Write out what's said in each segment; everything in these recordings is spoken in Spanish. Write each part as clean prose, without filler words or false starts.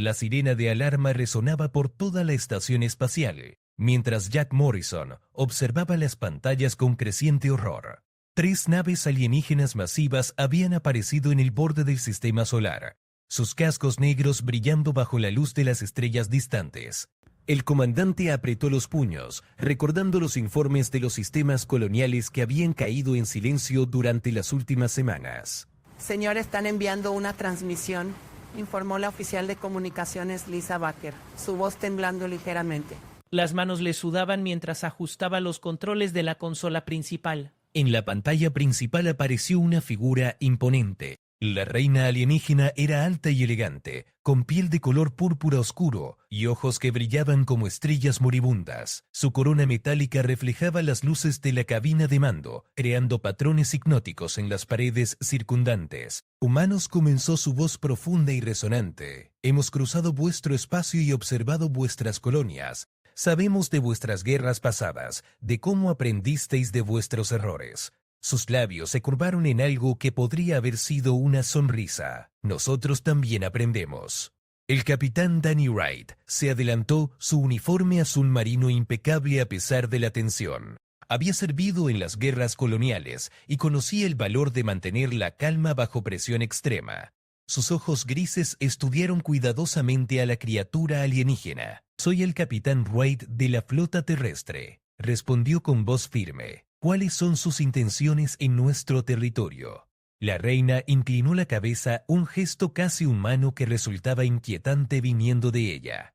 La sirena de alarma resonaba por toda la estación espacial, mientras Jack Morrison observaba las pantallas con creciente horror. 3 naves alienígenas masivas habían aparecido en el borde del sistema solar, sus cascos negros brillando bajo la luz de las estrellas distantes. El comandante apretó los puños, recordando los informes de los sistemas coloniales que habían caído en silencio durante las últimas semanas. Señor, están enviando una transmisión, informó la oficial de comunicaciones Lisa Baker, su voz temblando ligeramente. Las manos le sudaban mientras ajustaba los controles de la consola principal. En la pantalla principal apareció una figura imponente. La reina alienígena era alta y elegante, con piel de color púrpura oscuro y ojos que brillaban como estrellas moribundas. Su corona metálica reflejaba las luces de la cabina de mando, creando patrones hipnóticos en las paredes circundantes. Humanos, comenzó su voz profunda y resonante. Hemos cruzado vuestro espacio y observado vuestras colonias. Sabemos de vuestras guerras pasadas, de cómo aprendisteis de vuestros errores. Sus labios se curvaron en algo que podría haber sido una sonrisa. Nosotros también aprendemos. El capitán Danny Wright se adelantó, su uniforme azul marino impecable a pesar de la tensión. Había servido en las guerras coloniales y conocía el valor de mantener la calma bajo presión extrema. Sus ojos grises estudiaron cuidadosamente a la criatura alienígena. «Soy el capitán Wright de la flota terrestre», respondió con voz firme. «¿Cuáles son sus intenciones en nuestro territorio?» La reina inclinó la cabeza, un gesto casi humano que resultaba inquietante viniendo de ella.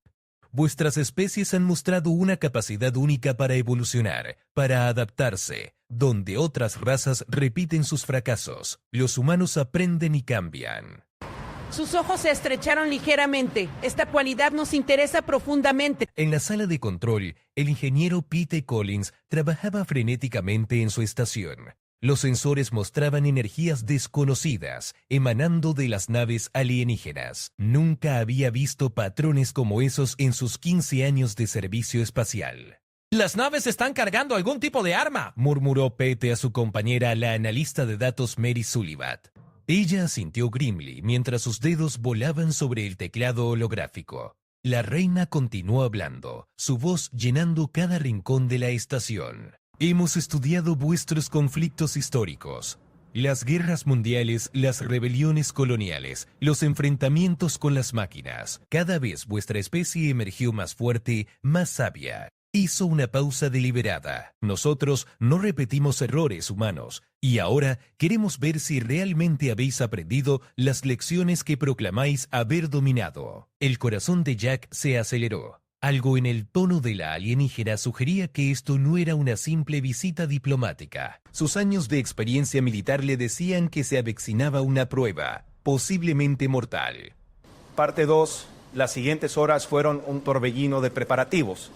«Vuestras especies han mostrado una capacidad única para evolucionar, para adaptarse. Donde otras razas repiten sus fracasos, los humanos aprenden y cambian». Sus ojos se estrecharon ligeramente. Esta cualidad nos interesa profundamente. En la sala de control, el ingeniero Pete Collins trabajaba frenéticamente en su estación. Los sensores mostraban energías desconocidas emanando de las naves alienígenas. Nunca había visto patrones como esos en sus 15 años de servicio espacial. «Las naves están cargando algún tipo de arma», murmuró Pete a su compañera, la analista de datos Mary Sullivan. Ella asintió grimly mientras sus dedos volaban sobre el teclado holográfico. La reina continuó hablando, su voz llenando cada rincón de la estación. «Hemos estudiado vuestros conflictos históricos. Las guerras mundiales, las rebeliones coloniales, los enfrentamientos con las máquinas. Cada vez vuestra especie emergió más fuerte, más sabia». Hizo una pausa deliberada. «Nosotros no repetimos errores humanos, y ahora queremos ver si realmente habéis aprendido las lecciones que proclamáis haber dominado». El corazón de Jack se aceleró. Algo en el tono de la alienígena sugería que esto no era una simple visita diplomática. Sus años de experiencia militar le decían que se avecinaba una prueba, posiblemente mortal. Parte 2. Las siguientes horas fueron un torbellino de preparativos.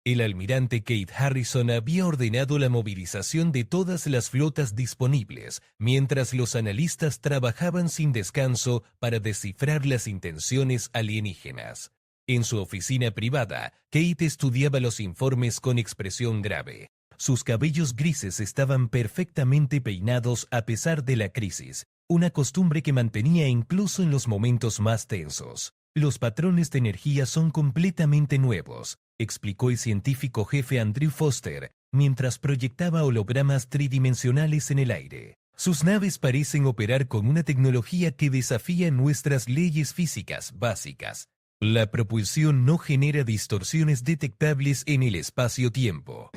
El almirante Kate Harrison había ordenado la movilización de todas las flotas disponibles, mientras los analistas trabajaban sin descanso para descifrar las intenciones alienígenas. En su oficina privada, Kate estudiaba los informes con expresión grave. Sus cabellos grises estaban perfectamente peinados a pesar de la crisis, una costumbre que mantenía incluso en los momentos más tensos. «Los patrones de energía son completamente nuevos», explicó el científico jefe Andrew Foster, mientras proyectaba hologramas tridimensionales en el aire. «Sus naves parecen operar con una tecnología que desafía nuestras leyes físicas básicas. La propulsión no genera distorsiones detectables en el espacio-tiempo».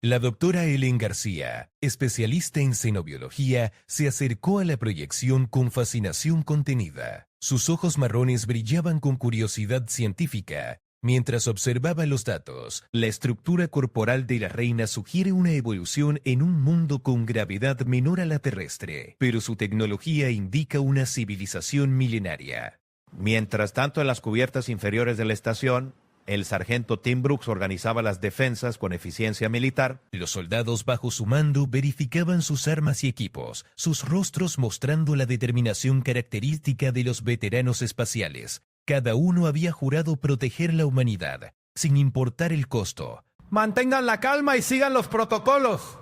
La doctora Ellen García, especialista en xenobiología, se acercó a la proyección con fascinación contenida. Sus ojos marrones brillaban con curiosidad científica. Mientras observaba los datos, la estructura corporal de la reina sugiere una evolución en un mundo con gravedad menor a la terrestre, pero su tecnología indica una civilización milenaria. Mientras tanto, en las cubiertas inferiores de la estación, el sargento Tim Brooks organizaba las defensas con eficiencia militar. Los soldados bajo su mando verificaban sus armas y equipos, sus rostros mostrando la determinación característica de los veteranos espaciales. Cada uno había jurado proteger la humanidad, sin importar el costo. «Mantengan la calma y sigan los protocolos»,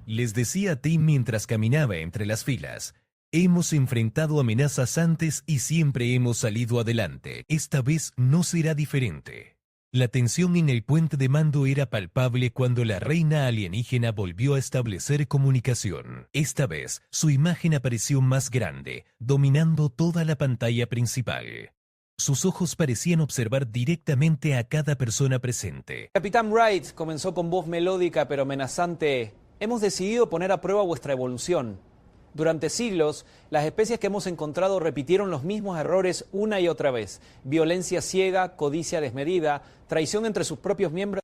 les decía Tim mientras caminaba entre las filas. Hemos enfrentado amenazas antes y siempre hemos salido adelante. Esta vez no será diferente. La tensión en el puente de mando era palpable cuando la reina alienígena volvió a establecer comunicación. Esta vez, su imagen apareció más grande, dominando toda la pantalla principal. Sus ojos parecían observar directamente a cada persona presente. Capitán Wright comenzó con voz melódica pero amenazante. Hemos decidido poner a prueba vuestra evolución. Durante siglos, las especies que hemos encontrado repitieron los mismos errores una y otra vez. Violencia ciega, codicia desmedida, traición entre sus propios miembros.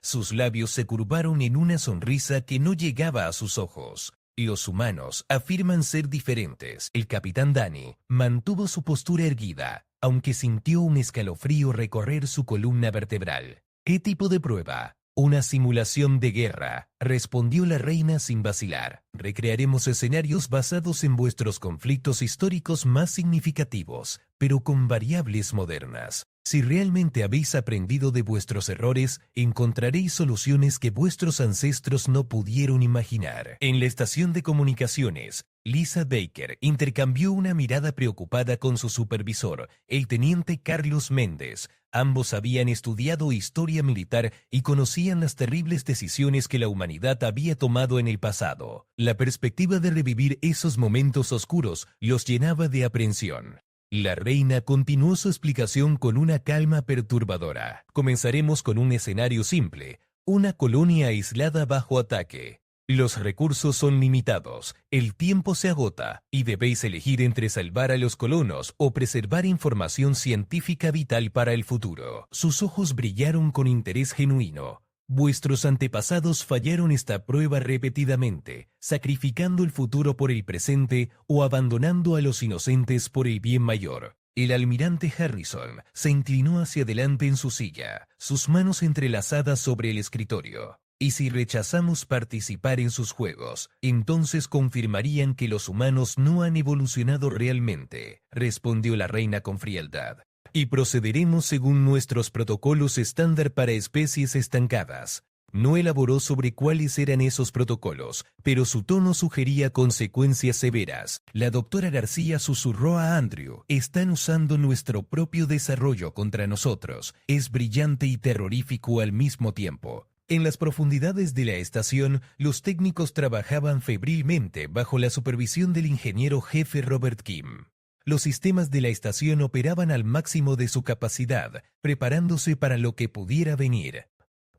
Sus labios se curvaron en una sonrisa que no llegaba a sus ojos. Los humanos afirman ser diferentes. El capitán Danny mantuvo su postura erguida, aunque sintió un escalofrío recorrer su columna vertebral. ¿Qué tipo de prueba? Una simulación de guerra, respondió la reina sin vacilar. Recrearemos escenarios basados en vuestros conflictos históricos más significativos, pero con variables modernas. Si realmente habéis aprendido de vuestros errores, encontraréis soluciones que vuestros ancestros no pudieron imaginar. En la estación de comunicaciones, Lisa Baker intercambió una mirada preocupada con su supervisor, el teniente Carlos Méndez. Ambos habían estudiado historia militar y conocían las terribles decisiones que la humanidad había tomado en el pasado. La perspectiva de revivir esos momentos oscuros los llenaba de aprensión. La reina continuó su explicación con una calma perturbadora. Comenzaremos con un escenario simple, una colonia aislada bajo ataque. Los recursos son limitados, el tiempo se agota y debéis elegir entre salvar a los colonos o preservar información científica vital para el futuro. Sus ojos brillaron con interés genuino. Vuestros antepasados fallaron esta prueba repetidamente, sacrificando el futuro por el presente o abandonando a los inocentes por el bien mayor. El almirante Harrison se inclinó hacia adelante en su silla, sus manos entrelazadas sobre el escritorio. Y si rechazamos participar en sus juegos, entonces confirmarían que los humanos no han evolucionado realmente, respondió la reina con frialdad. Y procederemos según nuestros protocolos estándar para especies estancadas. No elaboró sobre cuáles eran esos protocolos, pero su tono sugería consecuencias severas. La doctora García susurró a Andrew: están usando nuestro propio desarrollo contra nosotros. Es brillante y terrorífico al mismo tiempo. En las profundidades de la estación, los técnicos trabajaban febrilmente bajo la supervisión del ingeniero jefe Robert Kim. Los sistemas de la estación operaban al máximo de su capacidad, preparándose para lo que pudiera venir.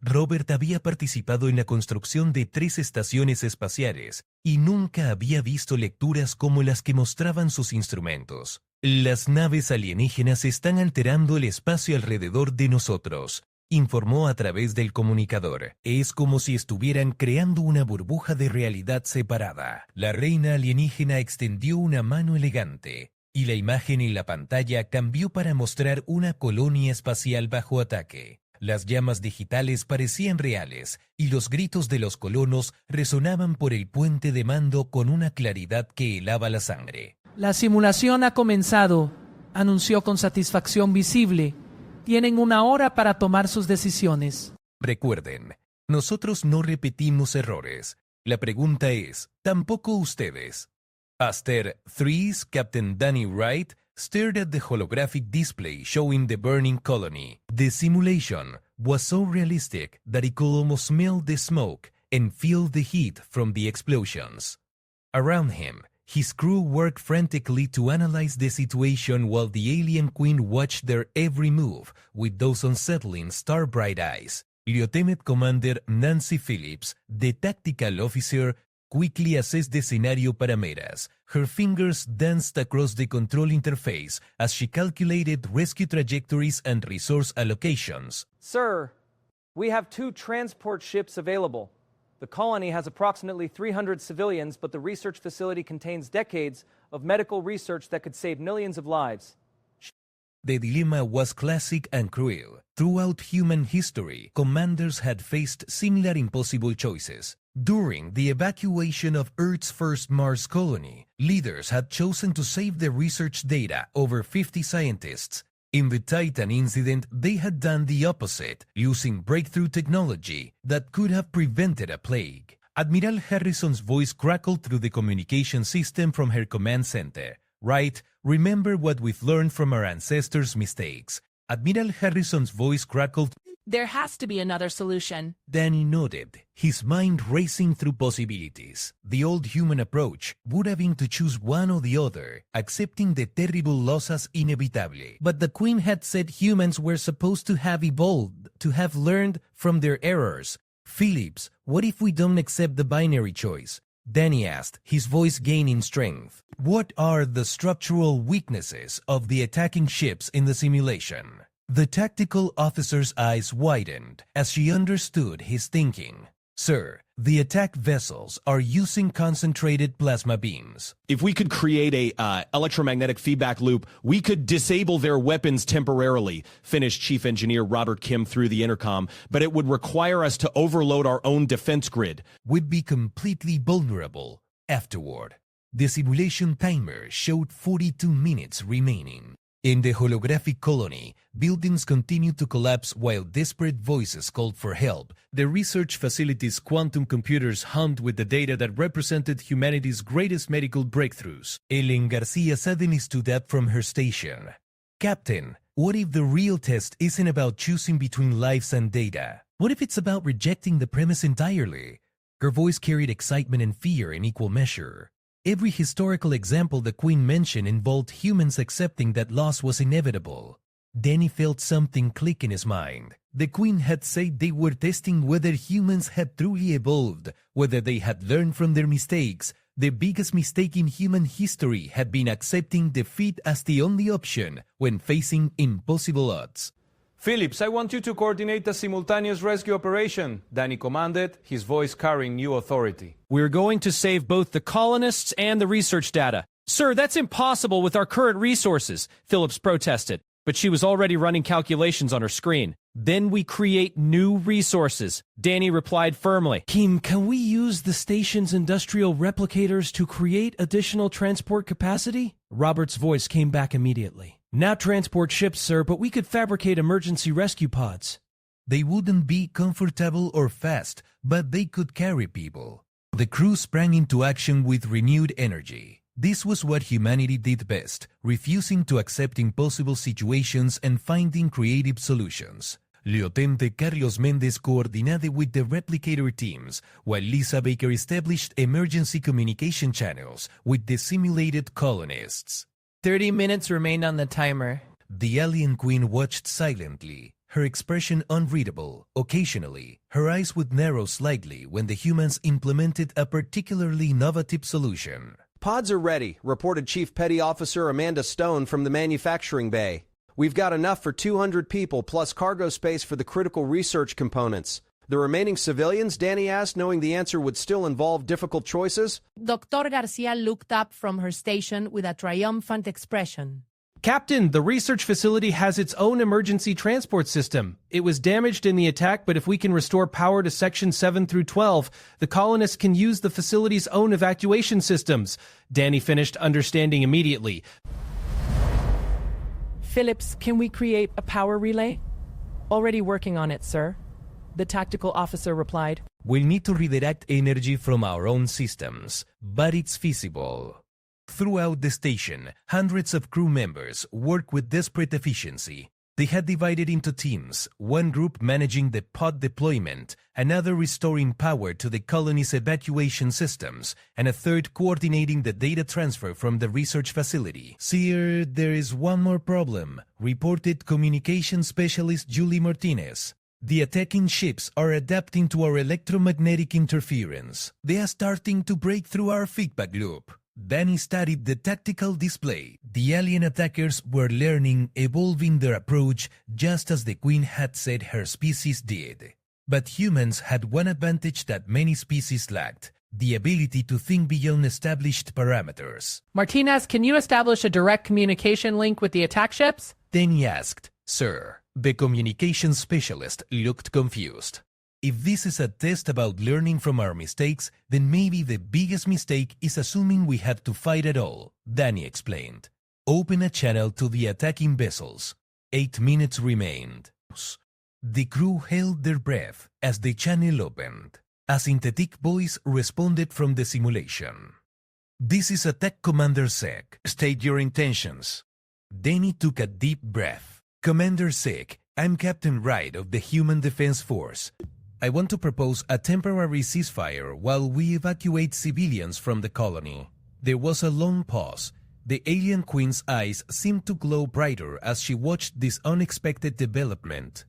Robert había participado en la construcción de 3 estaciones espaciales y nunca había visto lecturas como las que mostraban sus instrumentos. Las naves alienígenas están alterando el espacio alrededor de nosotros, informó a través del comunicador. Es como si estuvieran creando una burbuja de realidad separada. La reina alienígena extendió una mano elegante y la imagen en la pantalla cambió para mostrar una colonia espacial bajo ataque. Las llamas digitales parecían reales y los gritos de los colonos resonaban por el puente de mando con una claridad que helaba la sangre. La simulación ha comenzado, anunció con satisfacción visible. Tienen 1 hora para tomar sus decisiones. Recuerden, nosotros no repetimos errores. La pregunta es, ¿tampoco ustedes? Aster 3's Captain Danny Wright stared at the holographic display showing the burning colony. The simulation was so realistic that he could almost smell the smoke and feel the heat from the explosions. Around him, his crew worked frantically to analyze the situation while the alien queen watched their every move with those unsettling star-bright eyes. Lieutenant Commander Nancy Phillips, the tactical officer, quickly assessed the scenario parameters. Her fingers danced across the control interface as she calculated rescue trajectories and resource allocations. Sir, we have 2 transport ships available. The colony has approximately 300 civilians, but the research facility contains decades of medical research that could save millions of lives. The dilemma was classic and cruel. Throughout human history, commanders had faced similar impossible choices. During the evacuation of Earth's first Mars colony, leaders had chosen to save the research data over 50 scientists. In the Titan incident, they had done the opposite, using breakthrough technology that could have prevented a plague. Admiral Harrison's voice crackled through the communication system from her command center. Right, remember what we've learned from our ancestors' mistakes. Admiral Harrison's voice crackled. There has to be another solution. Danny nodded, his mind racing through possibilities. The old human approach would have been to choose one or the other, accepting the terrible loss as inevitable. But the Queen had said humans were supposed to have evolved, to have learned from their errors. Phillips, what if we don't accept the binary choice? Danny asked, his voice gaining strength. What are the structural weaknesses of the attacking ships in the simulation? The tactical officer's eyes widened as she understood his thinking. Sir, the attack vessels are using concentrated plasma beams. If we could create a electromagnetic feedback loop, we could disable their weapons temporarily, finished Chief Engineer Robert Kim through the intercom, but it would require us to overload our own defense grid. We'd be completely vulnerable afterward. The simulation timer showed 42 minutes remaining. In the holographic colony, buildings continued to collapse while desperate voices called for help. The research facility's quantum computers hummed with the data that represented humanity's greatest medical breakthroughs. Ellen Garcia suddenly stood up from her station. Captain, what if the real test isn't about choosing between lives and data? What if it's about rejecting the premise entirely? Her voice carried excitement and fear in equal measure. Every historical example the Queen mentioned involved humans accepting that loss was inevitable. Danny felt something click in his mind. The Queen had said they were testing whether humans had truly evolved, whether they had learned from their mistakes. The biggest mistake in human history had been accepting defeat as the only option when facing impossible odds. Phillips, I want you to coordinate a simultaneous rescue operation, Danny commanded, his voice carrying new authority. We're going to save both the colonists and the research data. Sir, that's impossible with our current resources, Phillips protested, but she was already running calculations on her screen. Then we create new resources, Danny replied firmly. Kim, can we use the station's industrial replicators to create additional transport capacity? Robert's voice came back immediately. Not transport ships, sir, but we could fabricate emergency rescue pods. They wouldn't be comfortable or fast, but they could carry people. The crew sprang into action with renewed energy. This was what humanity did best, refusing to accept impossible situations and finding creative solutions. Lieutenant Carlos Mendez coordinated with the replicator teams, while Lisa Baker established emergency communication channels with the simulated colonists. 30 minutes remained on the timer. The alien queen watched silently, her expression unreadable. Occasionally, her eyes would narrow slightly when the humans implemented a particularly innovative solution. Pods are ready, reported Chief Petty Officer Amanda Stone from the manufacturing bay. We've got enough for 200 people plus cargo space for the critical research components. The remaining civilians, Danny asked, knowing the answer would still involve difficult choices. Dr. Garcia looked up from her station with a triumphant expression. Captain, the research facility has its own emergency transport system. It was damaged in the attack, but if we can restore power to Section 7 through 12, the colonists can use the facility's own evacuation systems. Danny finished, understanding immediately. Phillips, can we create a power relay? Already working on it, sir. The tactical officer replied. We'll need to redirect energy from our own systems, but it's feasible. Throughout the station, hundreds of crew members worked with desperate efficiency. They had divided into teams, one group managing the pod deployment, another restoring power to the colony's evacuation systems, and a third coordinating the data transfer from the research facility. Sir, there is one more problem, reported communication specialist Julie Martinez. The attacking ships are adapting to our electromagnetic interference. They are starting to break through our feedback loop. Danny studied the tactical display. The alien attackers were learning, evolving their approach just as the Queen had said her species did. But humans had one advantage that many species lacked, the ability to think beyond established parameters. Martinez, can you establish a direct communication link with the attack ships? Danny asked, Sir. The communication specialist looked confused. If this is a test about learning from our mistakes, then maybe the biggest mistake is assuming we have to fight at all, Danny explained. Open a channel to the attacking vessels. 8 minutes remained. The crew held their breath as the channel opened. A synthetic voice responded from the simulation. "This is Attack Commander Sec. State your intentions." Danny took a deep breath. "Commander Sec, I'm Captain Wright of the Human Defense Force. I want to propose a temporary ceasefire while we evacuate civilians from the colony." There was a long pause. The alien queen's eyes seemed to glow brighter as she watched this unexpected development.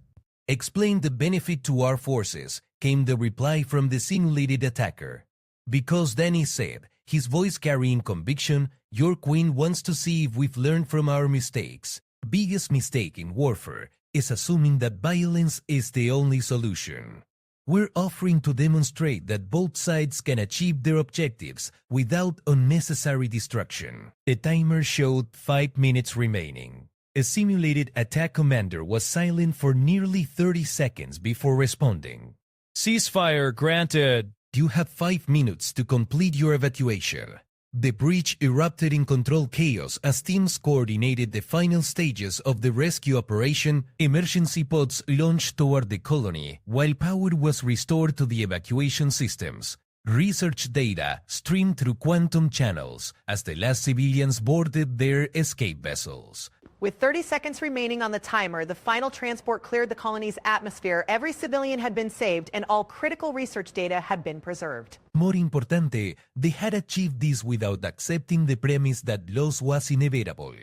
"Explain the benefit to our forces," came the reply from the simulated attacker. "Because Danny said, his voice carrying conviction, your queen wants to see if we've learned from our mistakes. Biggest mistake in warfare is assuming that violence is the only solution. We're offering to demonstrate that both sides can achieve their objectives without unnecessary destruction." The timer showed 5 minutes remaining. A simulated attack commander was silent for nearly 30 seconds before responding. Ceasefire granted. "You have 5 minutes to complete your evacuation." The breach erupted in control chaos as teams coordinated the final stages of the rescue operation. Emergency pods launched toward the colony, while power was restored to the evacuation systems. Research data streamed through quantum channels as the last civilians boarded their escape vessels. With 30 seconds remaining on the timer, the final transport cleared the colony's atmosphere. Every civilian had been saved, and all critical research data had been preserved. More importante, they had achieved this without accepting the premise that loss was inevitable.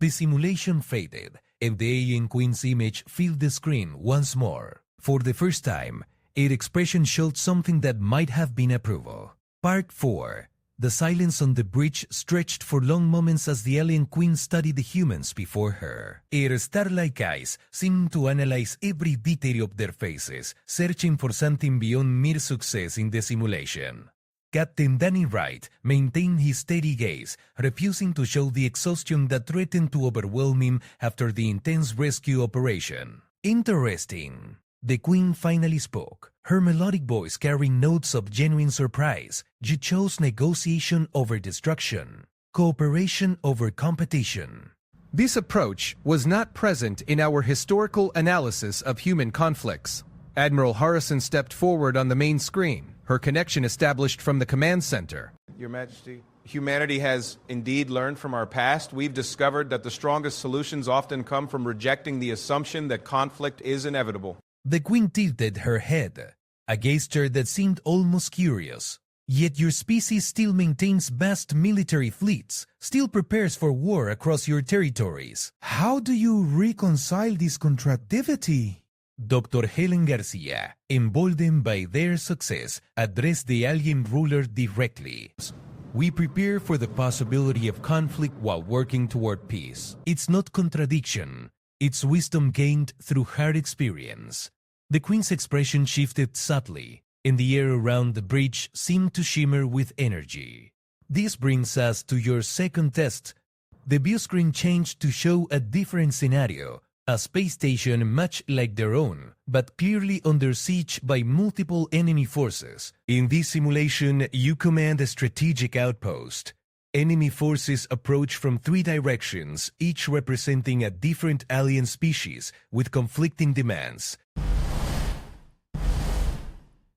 The simulation faded, and the alien queen's image filled the screen once more. For the first time, her expression showed something that might have been approval. Part 4. The silence on the bridge stretched for long moments as the alien queen studied the humans before her. Her star-like eyes seemed to analyze every detail of their faces, searching for something beyond mere success in the simulation. Captain Danny Wright maintained his steady gaze, refusing to show the exhaustion that threatened to overwhelm him after the intense rescue operation. "Interesting." The queen finally spoke, her melodic voice carrying notes of genuine surprise. "You chose negotiation over destruction, cooperation over competition." This approach was not present in our historical analysis of human conflicts. Admiral Harrison stepped forward on the main screen, her connection established from the command center. "Your Majesty, humanity has indeed learned from our past. We've discovered that the strongest solutions often come from rejecting the assumption that conflict is inevitable." The queen tilted her head, a gesture that seemed almost curious. "Yet your species still maintains vast military fleets, still prepares for war across your territories. How do you reconcile this contradictivity?" Dr. Helen Garcia, emboldened by their success, addressed the alien ruler directly. "We prepare for the possibility of conflict while working toward peace. It's not contradiction. It's wisdom gained through hard experience." The queen's expression shifted subtly, and the air around the bridge seemed to shimmer with energy. "This brings us to your second test." The view screen changed to show a different scenario, a space station much like their own, but clearly under siege by multiple enemy forces. In this simulation, you command a strategic outpost. Enemy forces approach from 3 directions, each representing a different alien species with conflicting demands.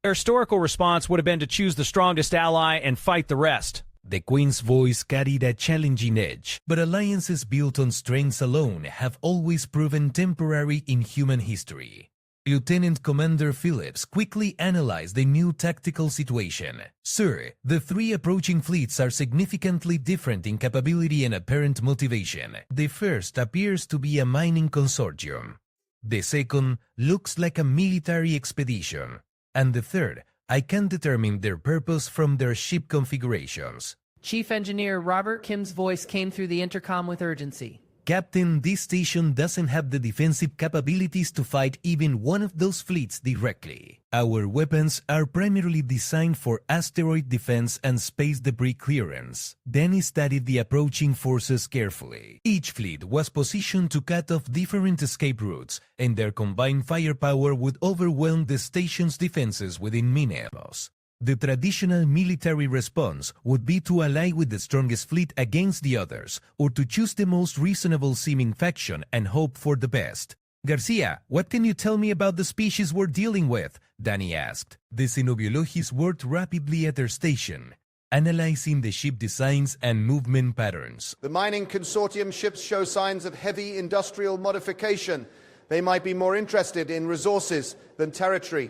Their historical response would have been to choose the strongest ally and fight the rest. The queen's voice carried a challenging edge, but alliances built on strengths alone have always proven temporary in human history. Lieutenant Commander Phillips quickly analyzed the new tactical situation. "Sir, the 3 approaching fleets are significantly different in capability and apparent motivation. The first appears to be a mining consortium. The second looks like a military expedition. And the third, I can determine their purpose from their ship configurations." Chief Engineer Robert Kim's voice came through the intercom with urgency. "Captain, this station doesn't have the defensive capabilities to fight even one of those fleets directly. Our weapons are primarily designed for asteroid defense and space debris clearance." Danny studied the approaching forces carefully. Each fleet was positioned to cut off different escape routes, and their combined firepower would overwhelm the station's defenses within minutes. The traditional military response would be to ally with the strongest fleet against the others, or to choose the most reasonable-seeming faction and hope for the best. Garcia, what can you tell me about the species we're dealing with? Danny asked. The xenobiologists worked rapidly at their station, analyzing the ship designs and movement patterns. The mining consortium ships show signs of heavy industrial modification. They might be more interested in resources than territory.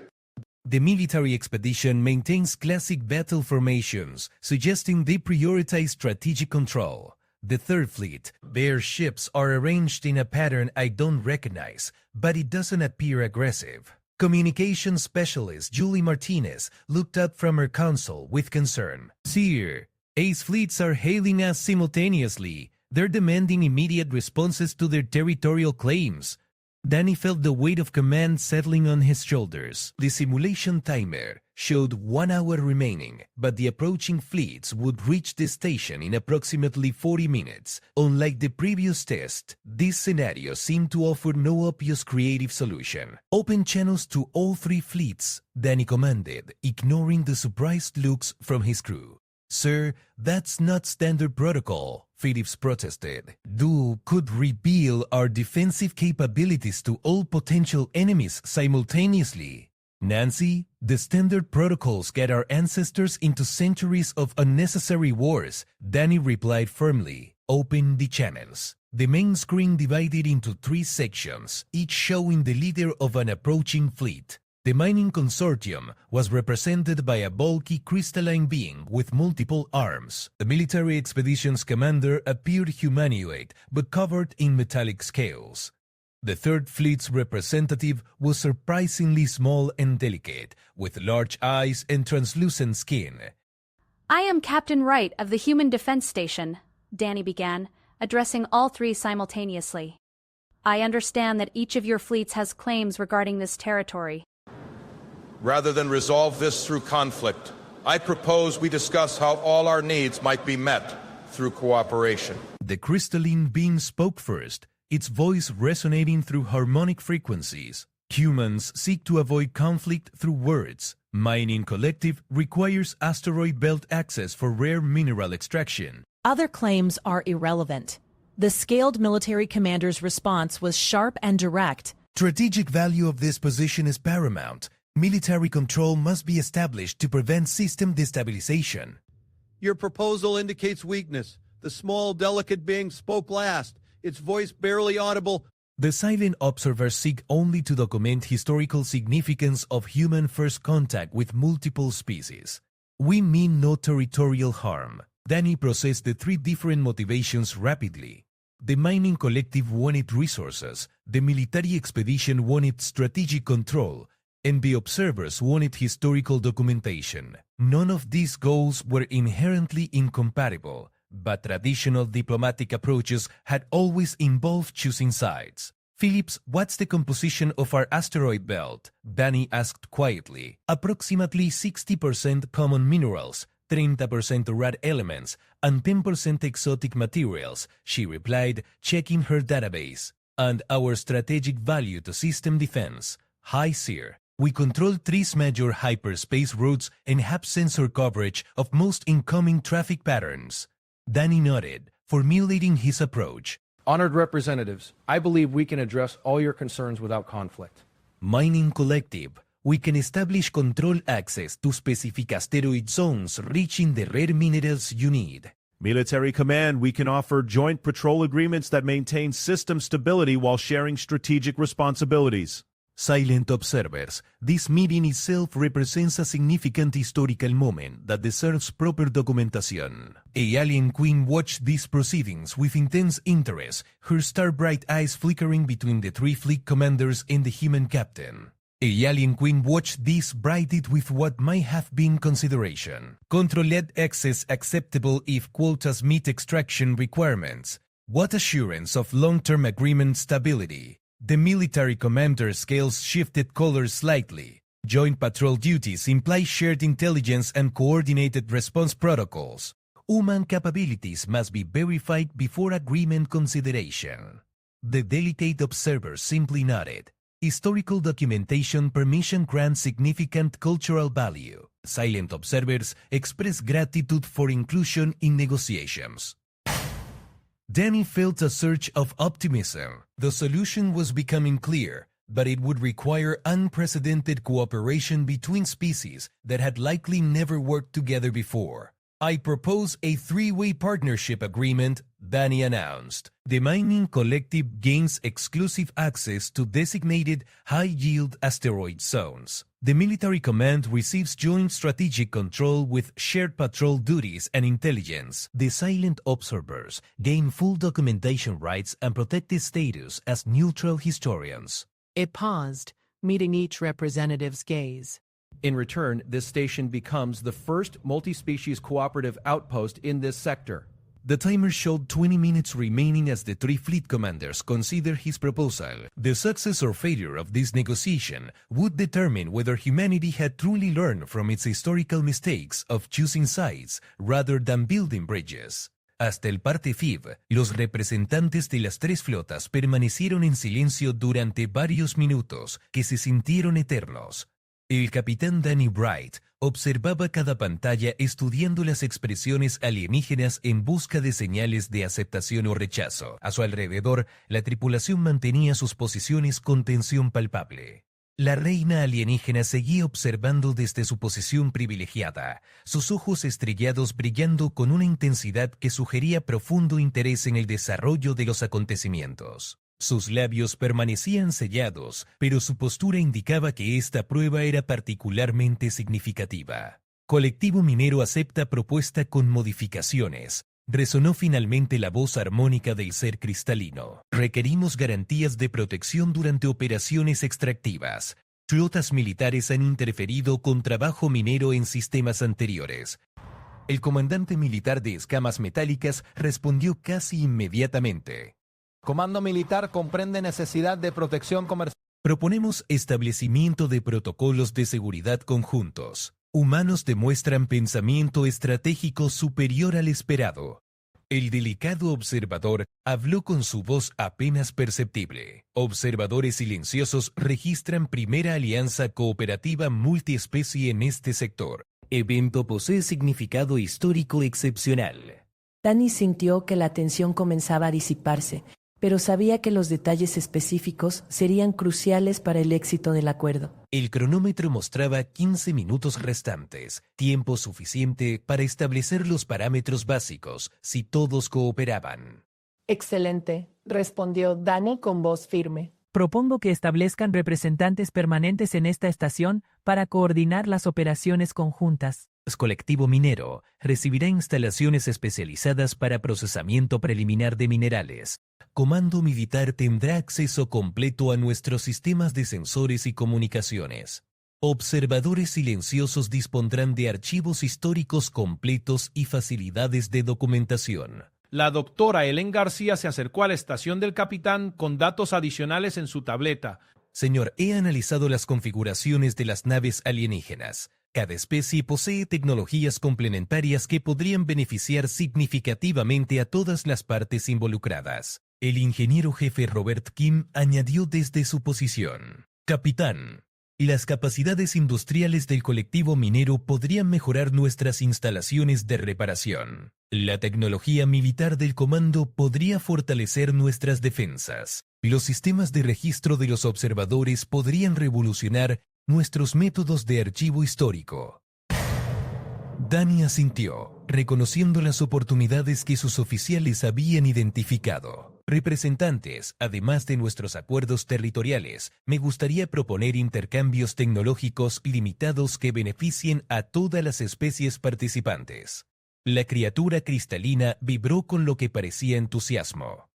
The military expedition maintains classic battle formations, suggesting they prioritize strategic control. The Third Fleet, their ships are arranged in a pattern I don't recognize, but it doesn't appear aggressive. Communications specialist Julie Martinez looked up from her console with concern. Sir, Ace fleets are hailing us simultaneously. They're demanding immediate responses to their territorial claims. Danny felt the weight of command settling on his shoulders. The simulation timer showed 1 hour remaining, but the approaching fleets would reach the station in approximately 40 minutes. Unlike the previous test, this scenario seemed to offer no obvious creative solution. Open channels to all 3 fleets, Danny commanded, ignoring the surprised looks from his crew. Sir, that's not standard protocol, Phillips protested. DAR could reveal our defensive capabilities to all potential enemies simultaneously. Nancy, the standard protocols get our ancestors into centuries of unnecessary wars, Danny replied firmly. Open the channels. The main screen divided into 3 sections, each showing the leader of an approaching fleet. The mining consortium was represented by a bulky crystalline being with multiple arms. The military expedition's commander appeared humanoid, but covered in metallic scales. The Third Fleet's representative was surprisingly small and delicate, with large eyes and translucent skin. I am Captain Wright of the Human Defense Station, Danny began, addressing all 3 simultaneously. I understand that each of your fleets has claims regarding this territory. Rather than resolve this through conflict, I propose we discuss how all our needs might be met through cooperation. The crystalline being spoke first, its voice resonating through harmonic frequencies. Humans seek to avoid conflict through words. Mining Collective requires asteroid belt access for rare mineral extraction. Other claims are irrelevant. The scaled military commander's response was sharp and direct. Strategic value of this position is paramount. Military control must be established to prevent system destabilization. Your proposal indicates weakness. The small, delicate being spoke last, its voice barely audible. The silent observers seek only to document historical significance of human first contact with multiple species. We mean no territorial harm. Danny processed the 3 different motivations rapidly. The mining collective wanted resources, the military expedition wanted strategic control, and the observers wanted historical documentation. None of these goals were inherently incompatible, but traditional diplomatic approaches had always involved choosing sides. Phillips, what's the composition of our asteroid belt? Danny asked quietly. Approximately 60% common minerals, 30% rare elements, and 10% exotic materials, she replied, checking her database. And our strategic value to system defense. Hi, Sir. We control 3 major hyperspace routes and have sensor coverage of most incoming traffic patterns. Danny nodded, formulating his approach. Honored representatives, I believe we can address all your concerns without conflict. Mining Collective, we can establish control access to specific asteroid zones reaching the rare minerals you need. Military Command, we can offer joint patrol agreements that maintain system stability while sharing strategic responsibilities. Silent observers, this meeting itself represents a significant historical moment that deserves proper documentation. A alien queen watched these proceedings with intense interest, her star-bright eyes flickering between the 3 fleet commanders and the human captain. A alien queen watched this brightened with what might have been consideration. Controlled access acceptable if quotas meet extraction requirements. What assurance of long-term agreement stability? The military commander scales shifted colors slightly. Joint patrol duties imply shared intelligence and coordinated response protocols. Human capabilities must be verified before agreement consideration. The delicate observer simply nodded. Historical documentation permission grants significant cultural value. Silent observers express gratitude for inclusion in negotiations. Danny felt a surge of optimism. The solution was becoming clear, but it would require unprecedented cooperation between species that had likely never worked together before. I propose a three-way partnership agreement, Danny announced. The mining collective gains exclusive access to designated high-yield asteroid zones. The military command receives joint strategic control with shared patrol duties and intelligence. The silent observers gain full documentation rights and protected status as neutral historians. It paused, meeting each representative's gaze. In return, this station becomes the first multi-species cooperative outpost in this sector. The timer showed 20 minutes remaining as the three fleet commanders considered his proposal. The success or failure of this negotiation would determine whether humanity had truly learned from its historical mistakes of choosing sides rather than building bridges. Hasta el parte FIB, los representantes de las tres flotas permanecieron en silencio durante varios minutos que se sintieron eternos. El capitán Danny Bright observaba cada pantalla estudiando las expresiones alienígenas en busca de señales de aceptación o rechazo. A su alrededor, la tripulación mantenía sus posiciones con tensión palpable. La reina alienígena seguía observando desde su posición privilegiada, sus ojos estrellados brillando con una intensidad que sugería profundo interés en el desarrollo de los acontecimientos. Sus labios permanecían sellados, pero su postura indicaba que esta prueba era particularmente significativa. Colectivo minero acepta propuesta con modificaciones. Resonó finalmente la voz armónica del ser cristalino. Requerimos garantías de protección durante operaciones extractivas. Flotas militares han interferido con trabajo minero en sistemas anteriores. El comandante militar de escamas metálicas respondió casi inmediatamente. Comando militar comprende necesidad de protección comercial. Proponemos establecimiento de protocolos de seguridad conjuntos. Humanos demuestran pensamiento estratégico superior al esperado. El delicado observador habló con su voz apenas perceptible. Observadores silenciosos registran primera alianza cooperativa multiespecie en este sector. Evento posee significado histórico excepcional. Danny sintió que la tensión comenzaba a disiparse, pero sabía que los detalles específicos serían cruciales para el éxito del acuerdo. El cronómetro mostraba 15 minutos restantes, tiempo suficiente para establecer los parámetros básicos si todos cooperaban. Excelente, respondió Danny con voz firme. Propongo que establezcan representantes permanentes en esta estación para coordinar las operaciones conjuntas. El colectivo minero recibirá instalaciones especializadas para procesamiento preliminar de minerales. Comando militar tendrá acceso completo a nuestros sistemas de sensores y comunicaciones. Observadores silenciosos dispondrán de archivos históricos completos y facilidades de documentación. La doctora Helen García se acercó a la estación del capitán con datos adicionales en su tableta. Señor, he analizado las configuraciones de las naves alienígenas. Cada especie posee tecnologías complementarias que podrían beneficiar significativamente a todas las partes involucradas. El ingeniero jefe Robert Kim añadió desde su posición. Capitán, las capacidades industriales del colectivo minero podrían mejorar nuestras instalaciones de reparación. La tecnología militar del comando podría fortalecer nuestras defensas. Los sistemas de registro de los observadores podrían revolucionar nuestros métodos de archivo histórico. Danny asintió, reconociendo las oportunidades que sus oficiales habían identificado. Representantes, además de nuestros acuerdos territoriales, me gustaría proponer intercambios tecnológicos limitados que beneficien a todas las especies participantes. La criatura cristalina vibró con lo que parecía entusiasmo.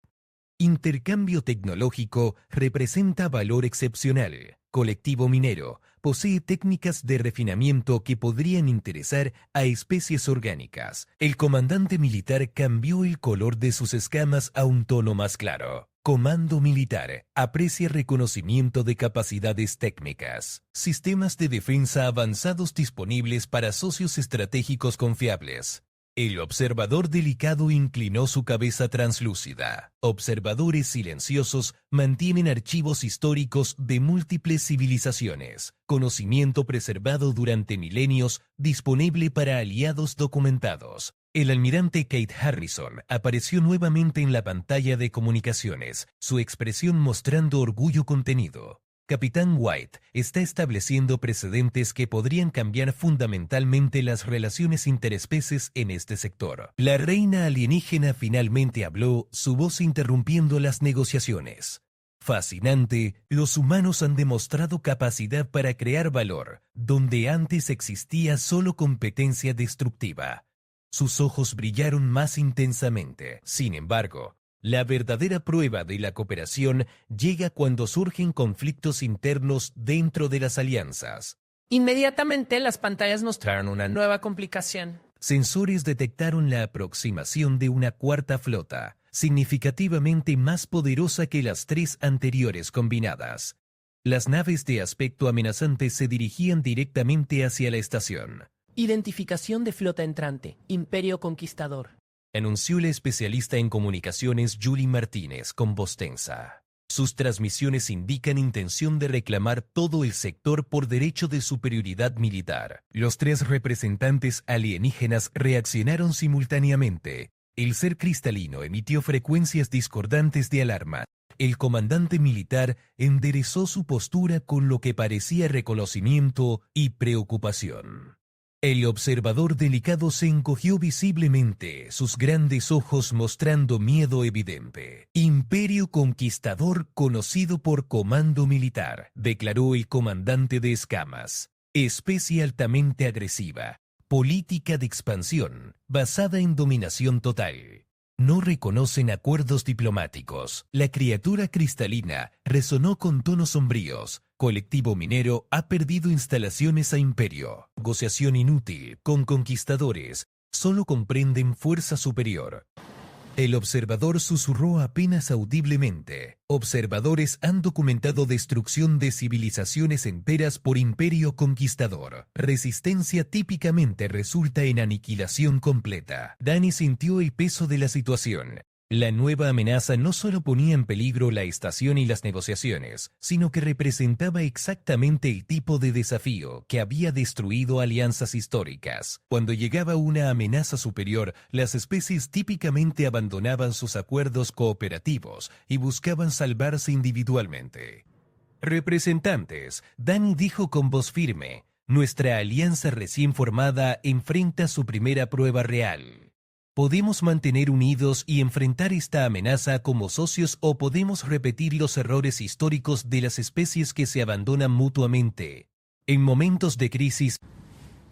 Intercambio tecnológico representa valor excepcional. Colectivo minero posee técnicas de refinamiento que podrían interesar a especies orgánicas. El comandante militar cambió el color de sus escamas a un tono más claro. Comando militar aprecia reconocimiento de capacidades técnicas. Sistemas de defensa avanzados disponibles para socios estratégicos confiables. El observador delicado inclinó su cabeza translúcida. Observadores silenciosos mantienen archivos históricos de múltiples civilizaciones, conocimiento preservado durante milenios disponible para aliados documentados. El almirante Kate Harrison apareció nuevamente en la pantalla de comunicaciones, su expresión mostrando orgullo contenido. Capitán White está estableciendo precedentes que podrían cambiar fundamentalmente las relaciones interespecies en este sector. La reina alienígena finalmente habló, su voz interrumpiendo las negociaciones. Fascinante, los humanos han demostrado capacidad para crear valor, donde antes existía solo competencia destructiva. Sus ojos brillaron más intensamente. Sin embargo, la verdadera prueba de la cooperación llega cuando surgen conflictos internos dentro de las alianzas. Inmediatamente las pantallas mostraron una nueva complicación. Sensores detectaron la aproximación de una cuarta flota, significativamente más poderosa que las 3 anteriores combinadas. Las naves de aspecto amenazante se dirigían directamente hacia la estación. Identificación de flota entrante, Imperio Conquistador. Anunció la especialista en comunicaciones Julie Martínez con voz tensa. Sus transmisiones indican intención de reclamar todo el sector por derecho de superioridad militar. Los 3 representantes alienígenas reaccionaron simultáneamente. El ser cristalino emitió frecuencias discordantes de alarma. El comandante militar enderezó su postura con lo que parecía reconocimiento y preocupación. El observador delicado se encogió visiblemente, sus grandes ojos mostrando miedo evidente. Imperio Conquistador conocido por comando militar, declaró el comandante de escamas. Especie altamente agresiva. Política de expansión, basada en dominación total. No reconocen acuerdos diplomáticos. La criatura cristalina resonó con tonos sombríos. Colectivo minero ha perdido instalaciones a imperio. Negociación inútil con conquistadores. Solo comprenden fuerza superior. El observador susurró apenas audiblemente. Observadores han documentado destrucción de civilizaciones enteras por imperio conquistador. Resistencia típicamente resulta en aniquilación completa. Danny sintió el peso de la situación. La nueva amenaza no solo ponía en peligro la estación y las negociaciones, sino que representaba exactamente el tipo de desafío que había destruido alianzas históricas. Cuando llegaba una amenaza superior, las especies típicamente abandonaban sus acuerdos cooperativos y buscaban salvarse individualmente. Representantes, Danny dijo con voz firme, nuestra alianza recién formada enfrenta su primera prueba real. Podemos mantener unidos y enfrentar esta amenaza como socios o podemos repetir los errores históricos de las especies que se abandonan mutuamente. En momentos de crisis,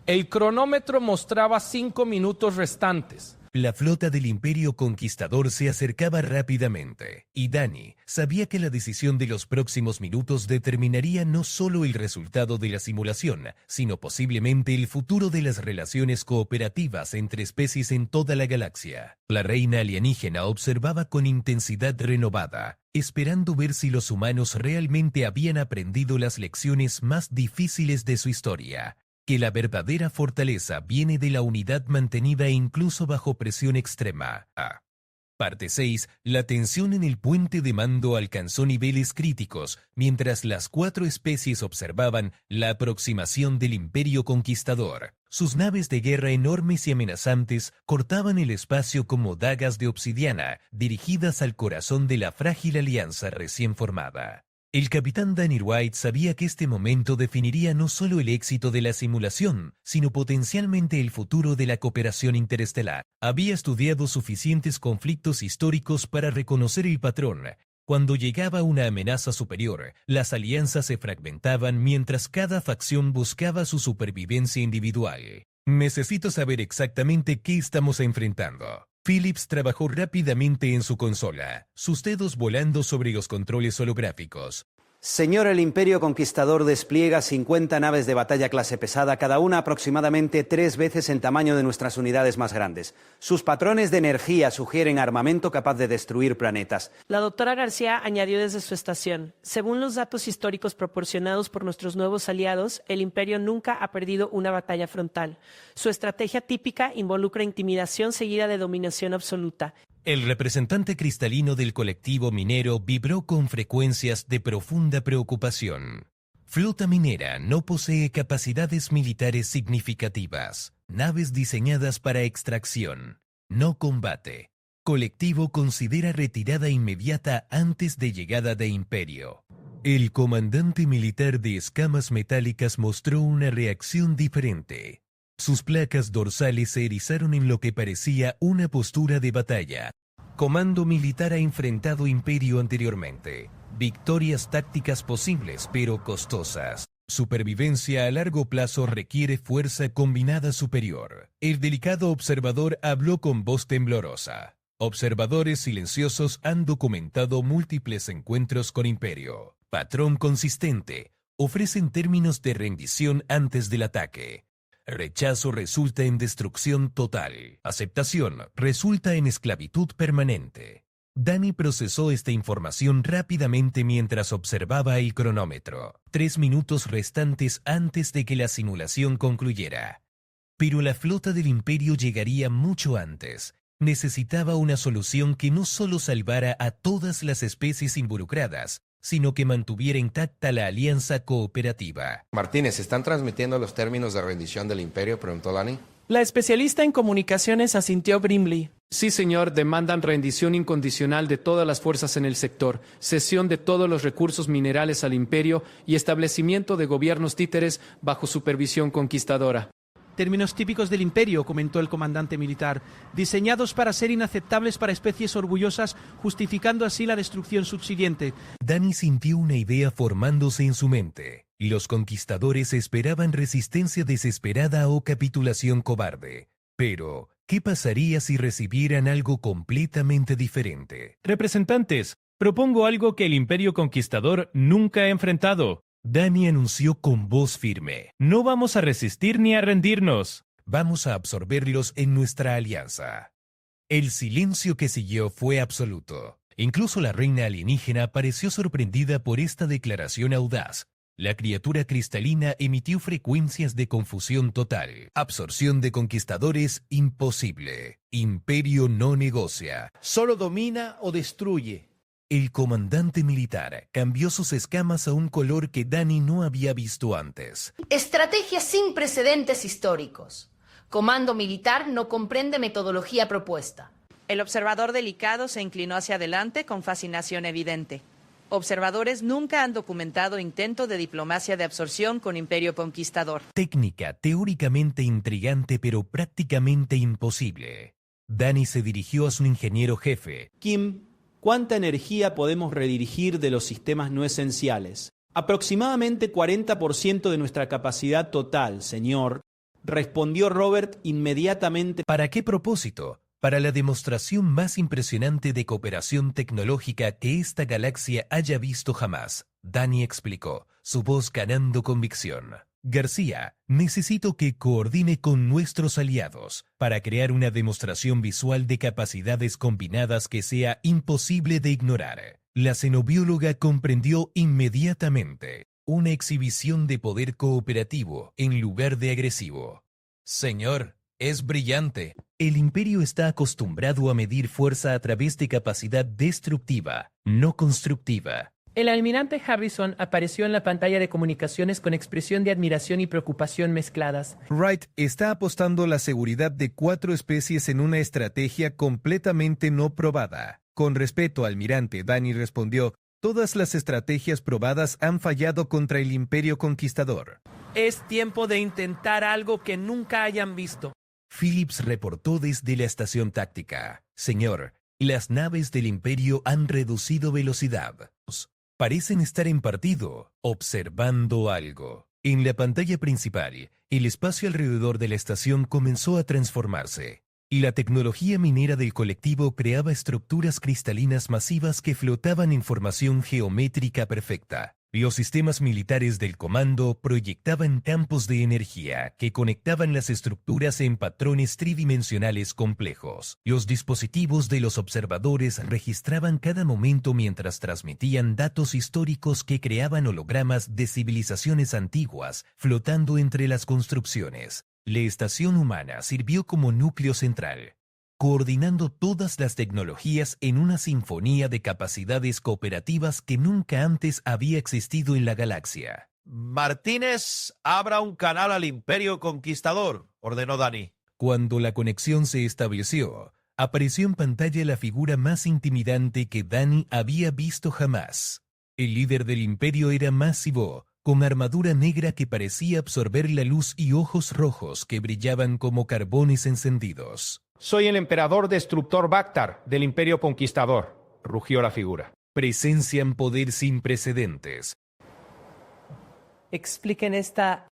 el cronómetro mostraba 5 minutos restantes. La flota del Imperio Conquistador se acercaba rápidamente, y Danny sabía que la decisión de los próximos minutos determinaría no solo el resultado de la simulación, sino posiblemente el futuro de las relaciones cooperativas entre especies en toda la galaxia. La reina alienígena observaba con intensidad renovada, esperando ver si los humanos realmente habían aprendido las lecciones más difíciles de su historia. Que la verdadera fortaleza viene de la unidad mantenida incluso bajo presión extrema. Parte 6. La tensión en el puente de mando alcanzó niveles críticos mientras las 4 especies observaban la aproximación del Imperio Conquistador. Sus naves de guerra enormes y amenazantes cortaban el espacio como dagas de obsidiana dirigidas al corazón de la frágil alianza recién formada. El capitán Danny White sabía que este momento definiría no solo el éxito de la simulación, sino potencialmente el futuro de la cooperación interestelar. Había estudiado suficientes conflictos históricos para reconocer el patrón. Cuando llegaba una amenaza superior, las alianzas se fragmentaban mientras cada facción buscaba su supervivencia individual. Necesito saber exactamente qué estamos enfrentando. Phillips trabajó rápidamente en su consola, sus dedos volando sobre los controles holográficos. Señor, el Imperio Conquistador despliega 50 naves de batalla clase pesada, cada una aproximadamente 3 veces en tamaño de nuestras unidades más grandes. Sus patrones de energía sugieren armamento capaz de destruir planetas. La doctora García añadió desde su estación, según los datos históricos proporcionados por nuestros nuevos aliados, el Imperio nunca ha perdido una batalla frontal. Su estrategia típica involucra intimidación seguida de dominación absoluta. El representante cristalino del colectivo minero vibró con frecuencias de profunda preocupación. Flota minera no posee capacidades militares significativas. Naves diseñadas para extracción, no combate. Colectivo considera retirada inmediata antes de llegada de Imperio. El comandante militar de escamas metálicas mostró una reacción diferente. Sus placas dorsales se erizaron en lo que parecía una postura de batalla. Comando militar ha enfrentado Imperio anteriormente. Victorias tácticas posibles, pero costosas. Supervivencia a largo plazo requiere fuerza combinada superior. El delicado observador habló con voz temblorosa. Observadores silenciosos han documentado múltiples encuentros con Imperio. Patrón consistente. Ofrecen términos de rendición antes del ataque. Rechazo resulta en destrucción total. Aceptación resulta en esclavitud permanente. Danny procesó esta información rápidamente mientras observaba el cronómetro. 3 minutos restantes antes de que la simulación concluyera. Pero la flota del Imperio llegaría mucho antes. Necesitaba una solución que no solo salvara a todas las especies involucradas, sino que mantuviera intacta la alianza cooperativa. Martínez, ¿están transmitiendo los términos de rendición del Imperio?, preguntó Danny. La especialista en comunicaciones asintió Brimley. Sí, señor, demandan rendición incondicional de todas las fuerzas en el sector, cesión de todos los recursos minerales al Imperio y establecimiento de gobiernos títeres bajo supervisión conquistadora. Términos típicos del Imperio, comentó el comandante militar, diseñados para ser inaceptables para especies orgullosas, justificando así la destrucción subsiguiente. Danny sintió una idea formándose en su mente. Los conquistadores esperaban resistencia desesperada o capitulación cobarde. Pero, ¿qué pasaría si recibieran algo completamente diferente? Representantes, propongo algo que el Imperio Conquistador nunca ha enfrentado. Danny anunció con voz firme. No vamos a resistir ni a rendirnos. Vamos a absorberlos en nuestra alianza. El silencio que siguió fue absoluto. Incluso la Reina Alienígena pareció sorprendida por esta declaración audaz. La criatura cristalina emitió frecuencias de confusión total. Absorción de conquistadores imposible. Imperio no negocia. Solo domina o destruye. El comandante militar cambió sus escamas a un color que Danny no había visto antes. Estrategia sin precedentes históricos. Comando militar no comprende metodología propuesta. El observador delicado se inclinó hacia adelante con fascinación evidente. Observadores nunca han documentado intento de diplomacia de absorción con Imperio Conquistador. Técnica teóricamente intrigante pero prácticamente imposible. Danny se dirigió a su ingeniero jefe. Kim, ¿cuánta energía podemos redirigir de los sistemas no esenciales? Aproximadamente 40% de nuestra capacidad total, señor, respondió Robert inmediatamente. ¿Para qué propósito? Para la demostración más impresionante de cooperación tecnológica que esta galaxia haya visto jamás, Danny explicó, su voz ganando convicción. García, necesito que coordine con nuestros aliados para crear una demostración visual de capacidades combinadas que sea imposible de ignorar. La xenobióloga comprendió inmediatamente una exhibición de poder cooperativo en lugar de agresivo. Señor, es brillante. El Imperio está acostumbrado a medir fuerza a través de capacidad destructiva, no constructiva. El almirante Harrison apareció en la pantalla de comunicaciones con expresión de admiración y preocupación mezcladas. Wright está apostando la seguridad de 4 especies en una estrategia completamente no probada. Con respeto, almirante, Danny respondió, todas las estrategias probadas han fallado contra el Imperio Conquistador. Es tiempo de intentar algo que nunca hayan visto. Phillips reportó desde la estación táctica. Señor, las naves del Imperio han reducido velocidad. Parecen estar en partido, observando algo. En la pantalla principal, el espacio alrededor de la estación comenzó a transformarse, y la tecnología minera del colectivo creaba estructuras cristalinas masivas que flotaban en formación geométrica perfecta. Los sistemas militares del comando proyectaban campos de energía que conectaban las estructuras en patrones tridimensionales complejos. Los dispositivos de los observadores registraban cada momento mientras transmitían datos históricos que creaban hologramas de civilizaciones antiguas flotando entre las construcciones. La estación humana sirvió como núcleo central, coordinando todas las tecnologías en una sinfonía de capacidades cooperativas que nunca antes había existido en la galaxia. Martínez, abra un canal al Imperio Conquistador, ordenó Danny. Cuando la conexión se estableció, apareció en pantalla la figura más intimidante que Danny había visto jamás. El líder del Imperio era masivo, con armadura negra que parecía absorber la luz y ojos rojos que brillaban como carbones encendidos. Soy el emperador destructor Bactar del Imperio Conquistador, rugió la figura. Presencia en poder sin precedentes. Expliquen esta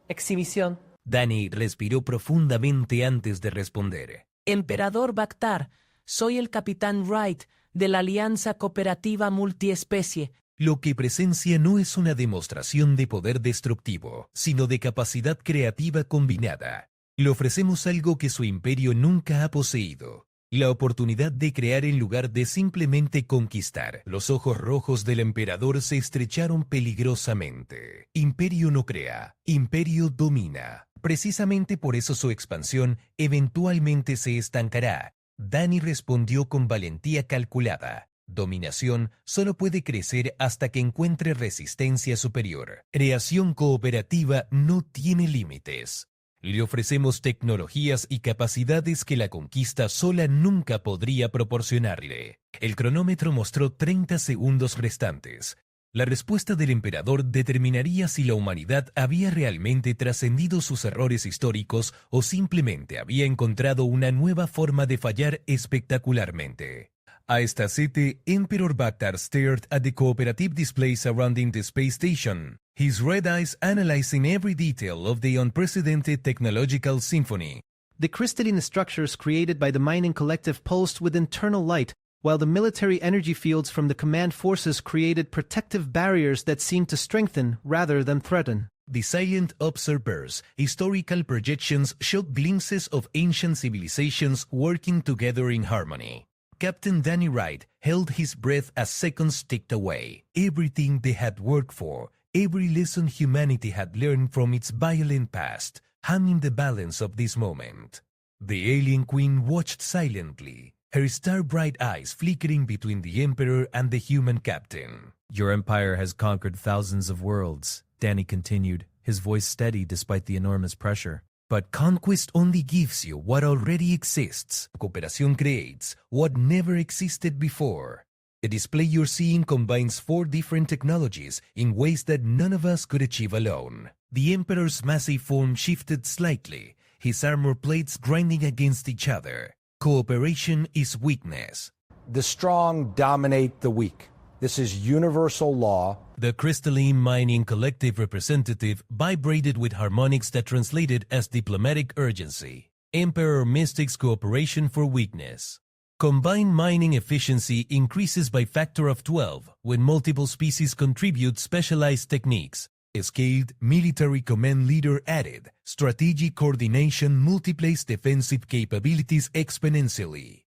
exhibición. Danny respiró profundamente antes de responder. Emperador Bactar, soy el capitán Wright de la Alianza Cooperativa Multiespecie. Lo que presencia no es una demostración de poder destructivo, sino de capacidad creativa combinada. Le ofrecemos algo que su imperio nunca ha poseído. La oportunidad de crear en lugar de simplemente conquistar. Los ojos rojos del emperador se estrecharon peligrosamente. Imperio no crea, imperio domina. Precisamente por eso su expansión eventualmente se estancará. Danny respondió con valentía calculada. Dominación solo puede crecer hasta que encuentre resistencia superior. Creación cooperativa no tiene límites. Le ofrecemos tecnologías y capacidades que la conquista sola nunca podría proporcionarle. El cronómetro mostró 30 segundos restantes. La respuesta del emperador determinaría si la humanidad había realmente trascendido sus errores históricos o simplemente había encontrado una nueva forma de fallar espectacularmente. A esta 7, Emperor Bactar stared at the cooperative displays surrounding the space station, his red eyes analyzing every detail of the unprecedented technological symphony. The crystalline structures created by the mining collective pulsed with internal light, while the military energy fields from the command forces created protective barriers that seemed to strengthen rather than threaten. The silent observers' historical projections showed glimpses of ancient civilizations working together in harmony. Captain Danny Wright held his breath as seconds ticked away. Everything they had worked for, every lesson humanity had learned from its violent past, hung in the balance of this moment. The alien queen watched silently, her star-bright eyes flickering between the Emperor and the human captain. Your empire has conquered thousands of worlds, Danny continued, his voice steady despite the enormous pressure. But conquest only gives you what already exists. Cooperación creates what never existed before. The display you're seeing combines 4 different technologies in ways that none of us could achieve alone. The Emperor's massive form shifted slightly, his armor plates grinding against each other. Cooperation is weakness. The strong dominate the weak. This is universal law. The crystalline mining collective representative vibrated with harmonics that translated as diplomatic urgency. Emperor Mystic's cooperation for weakness. Combined mining efficiency increases by factor of 12 when multiple species contribute specialized techniques. Scaled military command leader added. Strategic coordination multiplies defensive capabilities exponentially.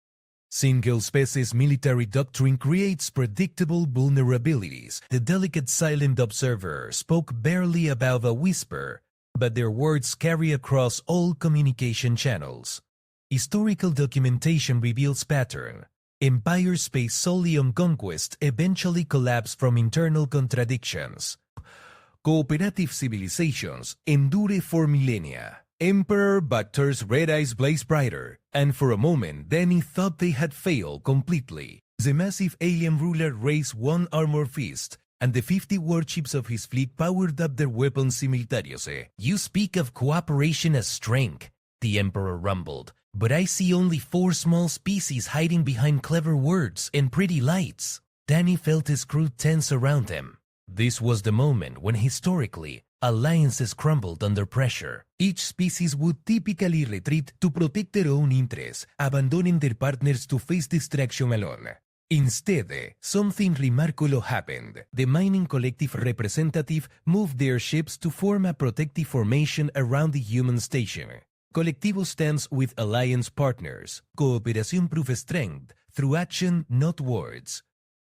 Single-species military doctrine creates predictable vulnerabilities. The delicate silent observer spoke barely above a whisper, but their words carry across all communication channels. Historical documentation reveals pattern. Empires based solely on conquest eventually collapse from internal contradictions. Cooperative civilizations endure for millennia. Emperor Bactar's red eyes blazed brighter, and for a moment Danny thought they had failed completely. The massive alien ruler raised one armored fist, and the 50 warships of his fleet powered up their weapons simultaneously. You speak of cooperation as strength, the Emperor rumbled, but I see only 4 small species hiding behind clever words and pretty lights. Danny felt his crew tense around him. This was the moment when historically, alliances crumbled under pressure. Each species would typically retreat to protect their own interests, abandoning their partners to face destruction alone. Instead, something remarkable happened. The mining collective representative moved their ships to form a protective formation around the human station. Colectivo stands with alliance partners. Cooperación proof strength through action, not words.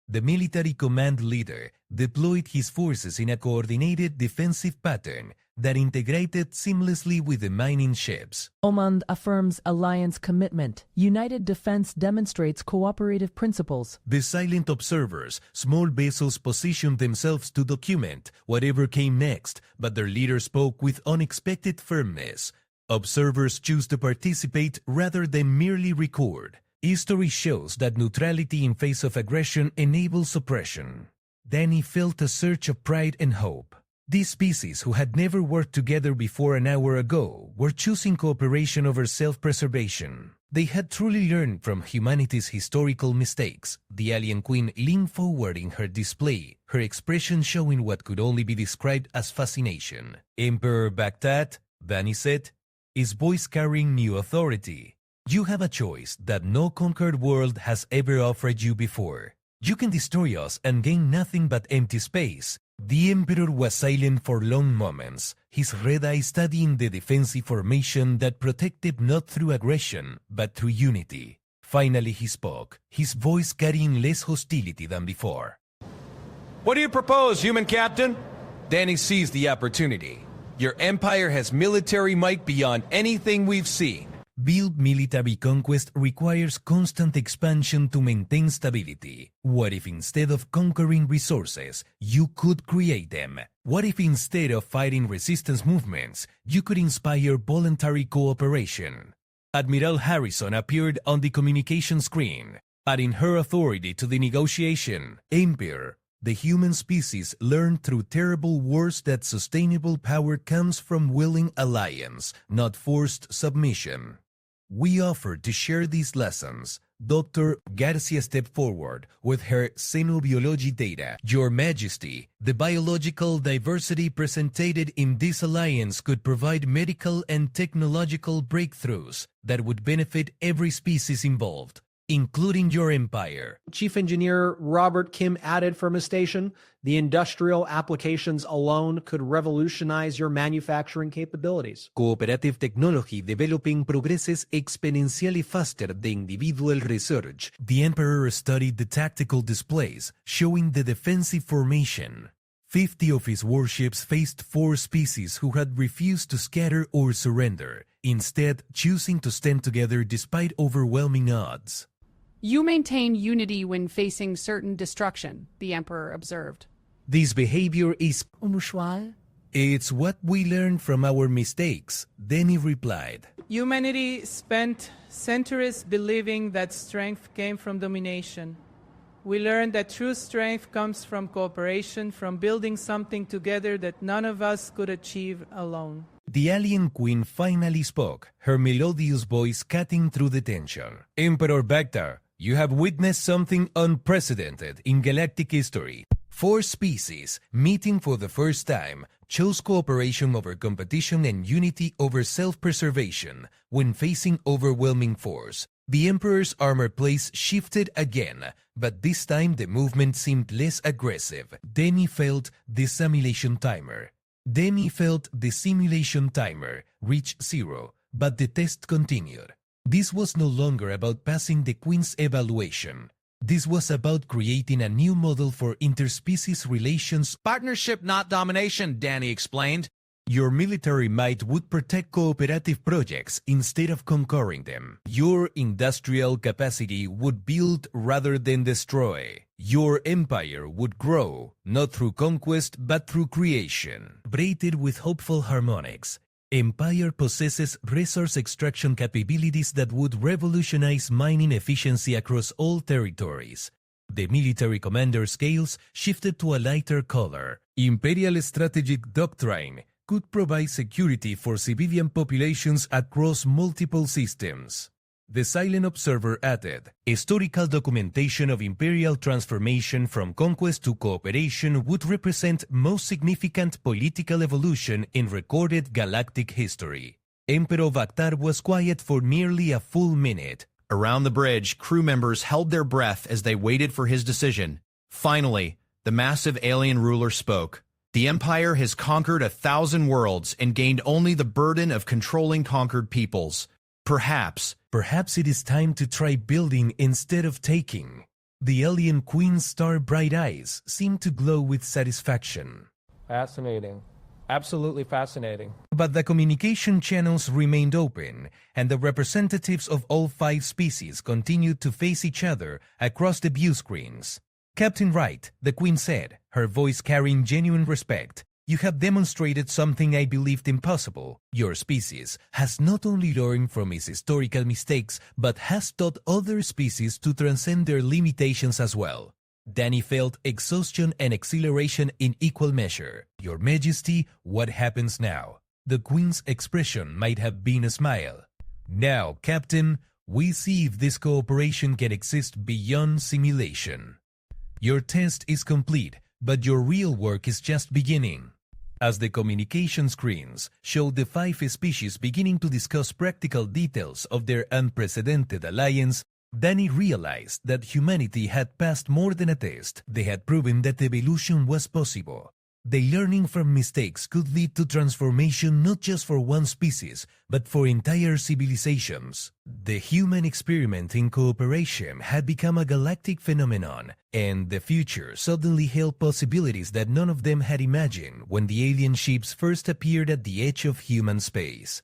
The military command leader deployed his forces in a coordinated defensive pattern that integrated seamlessly with the mining ships. Omand affirms alliance commitment. United defense demonstrates cooperative principles. The silent observers, small vessels positioned themselves to document whatever came next, but their leader spoke with unexpected firmness. Observers choose to participate rather than merely record. History shows that neutrality in face of aggression enables oppression. Danny felt a surge of pride and hope. These species, who had never worked together before an hour ago, were choosing cooperation over self-preservation. They had truly learned from humanity's historical mistakes. The alien queen leaned forward in her display, her expression showing what could only be described as fascination. Emperor Baghdad, Danny said, his voice carrying new authority. You have a choice that no conquered world has ever offered you before. You can destroy us and gain nothing but empty space. The Emperor was silent for long moments, his red eye studying the defensive formation that protected not through aggression, but through unity. Finally he spoke, his voice carrying less hostility than before. What do you propose, human captain? Danny seized the opportunity. Your empire has military might beyond anything we've seen. Build military conquest requires constant expansion to maintain stability. What if instead of conquering resources, you could create them? What if instead of fighting resistance movements, you could inspire voluntary cooperation? Admiral Harrison appeared on the communication screen, adding her authority to the negotiation. Emperor, the human species learned through terrible wars that sustainable power comes from willing alliance, not forced submission. We offer to share these lessons. Dr. Garcia stepped forward with her xenobiology data. Your Majesty, the biological diversity presented in this alliance could provide medical and technological breakthroughs that would benefit every species involved, including your empire. Chief Engineer Robert Kim added from his station, the industrial applications alone could revolutionize your manufacturing capabilities. Cooperative technology developing progresses exponentially faster than individual research. The Emperor studied the tactical displays, showing the defensive formation. 50 of his warships faced 4 species who had refused to scatter or surrender, instead choosing to stand together despite overwhelming odds. You maintain unity when facing certain destruction, the Emperor observed. This behavior is unusual. It's what we learned from our mistakes, Denny replied. Humanity spent centuries believing that strength came from domination. We learned that true strength comes from cooperation, from building something together that none of us could achieve alone. The alien queen finally spoke, her melodious voice cutting through the tension. Emperor Baghdad, you have witnessed something unprecedented in galactic history. 4 species, meeting for the first time, chose cooperation over competition and unity over self-preservation when facing overwhelming force. The Emperor's armor plates shifted again, but this time the movement seemed less aggressive. Denny felt the simulation timer reach 0, but the test continued. This was no longer about passing the Queen's evaluation. This was about creating a new model for interspecies relations. Partnership, not domination, Danny explained. Your military might would protect cooperative projects instead of conquering them. Your industrial capacity would build rather than destroy. Your empire would grow, not through conquest but through creation. Braided with hopeful harmonics, Empire possesses resource extraction capabilities that would revolutionize mining efficiency across all territories. The military commander scales shifted to a lighter color. Imperial strategic doctrine could provide security for civilian populations across multiple systems. The silent observer added, historical documentation of imperial transformation from conquest to cooperation would represent most significant political evolution in recorded galactic history. Emperor Vaktar was quiet for nearly a full minute. Around the bridge, crew members held their breath as they waited for his decision. Finally, the massive alien ruler spoke. The Empire has conquered 1,000 worlds and gained only the burden of controlling conquered peoples. Perhaps it is time to try building instead of taking. The alien queen's star bright eyes seemed to glow with satisfaction. Fascinating. Absolutely fascinating. But the communication channels remained open, and the representatives of all 5 species continued to face each other across the view screens. Captain Wright, the Queen said, her voice carrying genuine respect, "You have demonstrated something I believed impossible. Your species has not only learned from its historical mistakes, but has taught other species to transcend their limitations as well." Danny felt exhaustion and exhilaration in equal measure. "Your Majesty, what happens now?" The Queen's expression might have been a smile. "Now, Captain, we see if this cooperation can exist beyond simulation. Your test is complete, but your real work is just beginning." As the communication screens showed the 5 species beginning to discuss practical details of their unprecedented alliance, Danny realized that humanity had passed more than a test. They had proven that evolution was possible. The learning from mistakes could lead to transformation not just for one species, but for entire civilizations. The human experiment in cooperation had become a galactic phenomenon, and the future suddenly held possibilities that none of them had imagined when the alien ships first appeared at the edge of human space.